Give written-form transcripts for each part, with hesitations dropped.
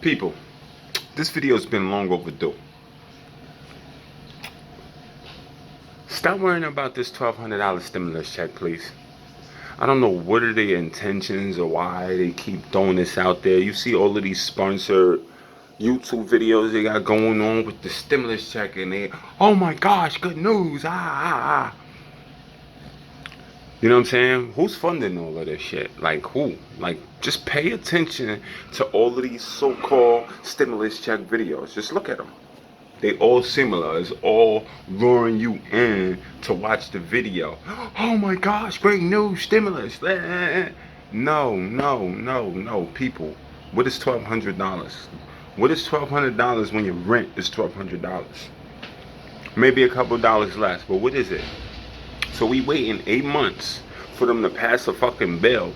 People, this video's been long overdue. Stop worrying about this $1,200 stimulus check, please. I don't know what are their intentions or why they keep throwing this out there. You see all of these sponsored YouTube videos they got going on with the stimulus check and they, oh my gosh, good news, ah. You know what I'm saying? Who's funding all of this shit? Like who? Like just pay attention to all of these so-called stimulus check videos. Just look at them. They all similar. It's all luring you in to watch the video. Oh my gosh, great news, stimulus. No, people. What is $1,200? What is $1,200 when your rent is $1,200? Maybe a couple dollars less, but what is it? So we waiting 8 months for them to pass a fucking bill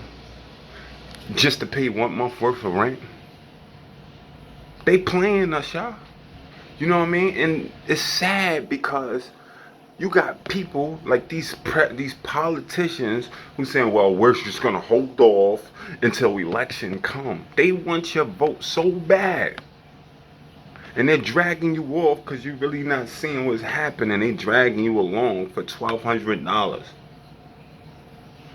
just to pay 1 month worth of rent? They playing us, y'all. You know what I mean? And it's sad because you got people like these politicians who saying, well, we're just gonna hold off until election come. They want your vote so bad. And they're dragging you off because you're really not seeing what's happening. They dragging you along for $1,200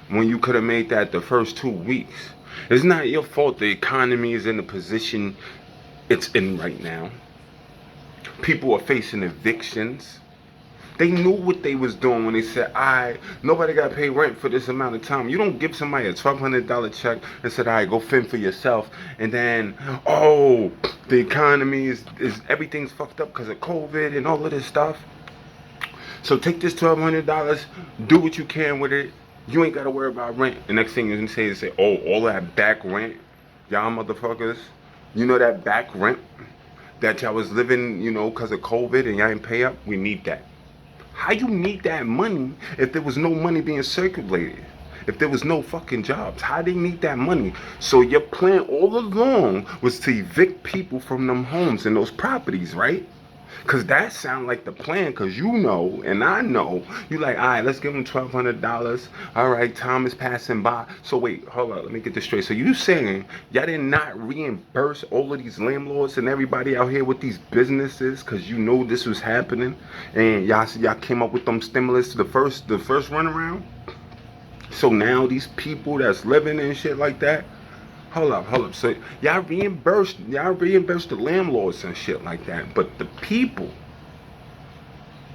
when you could have made that the first 2 weeks. It's not your fault the economy is in the position it's in right now. People are facing evictions. They knew what they was doing when they said, alright, nobody got to pay rent for this amount of time. You don't give somebody a $1,200 check and said, alright, go fend for yourself. And then, oh, the economy is everything's fucked up because of COVID and all of this stuff. So take this $1,200, do what you can with it. You ain't got to worry about rent. The next thing you're going to say is, oh, all that back rent, y'all motherfuckers, you know that back rent that y'all was living, you know, because of COVID and y'all didn't pay up? We need that. How you need that money if there was no money being circulated? If there was no fucking jobs? How they need that money? So your plan all along was to evict people from them homes and those properties, right? Because that sound like the plan, because you know, and I know, you like, all right, let's give them $1,200. All right, time is passing by. So wait, hold on, let me get this straight. So you saying y'all did not reimburse all of these landlords and everybody out here with these businesses because you know this was happening, and y'all came up with them stimulus the first run around? So now these people that's living and shit like that, hold up. So y'all reimbursed the landlords and shit like that, but the people,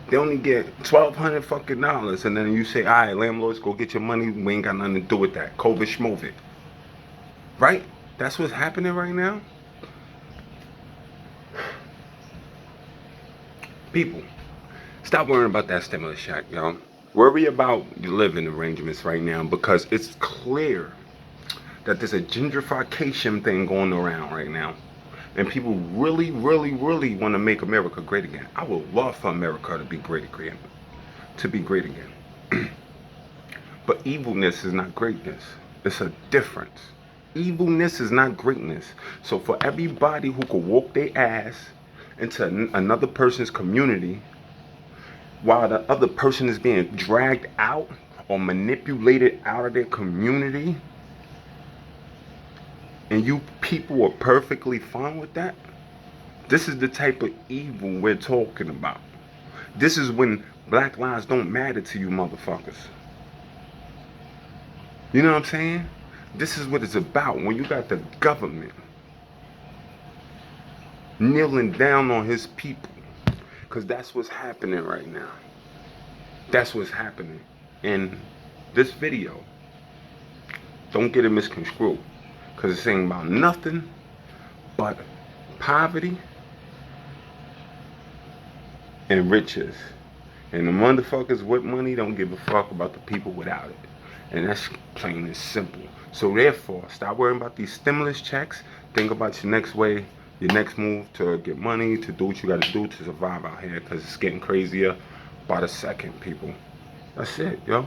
they only get $1,200 fucking dollars, and then you say, all right, landlords, go get your money. We ain't got nothing to do with that. COVID schmovid, right? That's what's happening right now. People, stop worrying about that stimulus check, y'all. Worry about your living arrangements right now because it's clear that there's a gentrification thing going around right now. And people really want to make America great again. I would love for America to be great again. But evilness is not greatness. It's a difference. Evilness is not greatness. So for everybody who could walk their ass into another person's community while the other person is being dragged out or manipulated out of their community, and you people are perfectly fine with that, this is the type of evil we're talking about. This is when black lives don't matter to you motherfuckers. You know what I'm saying? This is what it's about when you got the government kneeling down on his people. Because that's what's happening right now. That's what's happening. In this video, don't get it misconstrued. Because it's saying about nothing but poverty and riches. And the motherfuckers with money don't give a fuck about the people without it. And that's plain and simple. So therefore, stop worrying about these stimulus checks. Think about your next way, your next move to get money, to do what you got to do to survive out here. Because it's getting crazier by the second, people. That's it, yo.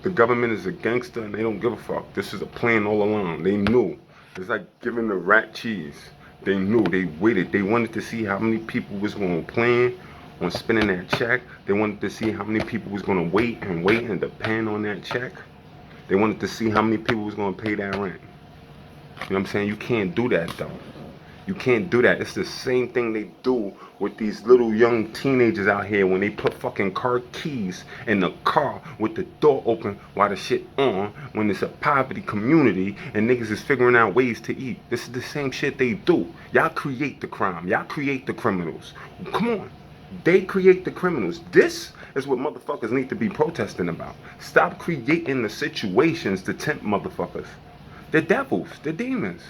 The government is a gangster and they don't give a fuck. This is a plan all along. They knew. It's like giving the rat cheese. They knew. They waited. They wanted to see how many people was going to plan on spending that check. They wanted to see how many people was going to wait and depend on that check. They wanted to see how many people was going to pay that rent. You know what I'm saying? You can't do that though. You can't do that. It's the same thing they do with these little young teenagers out here when they put fucking car keys in the car with the door open while the shit on, when it's a poverty community and niggas is figuring out ways to eat. This is the same shit they do. Y'all create the crime. Y'all create the criminals. Come on. They create the criminals. This is what motherfuckers need to be protesting about. Stop creating the situations to tempt motherfuckers. They're devils. They're demons.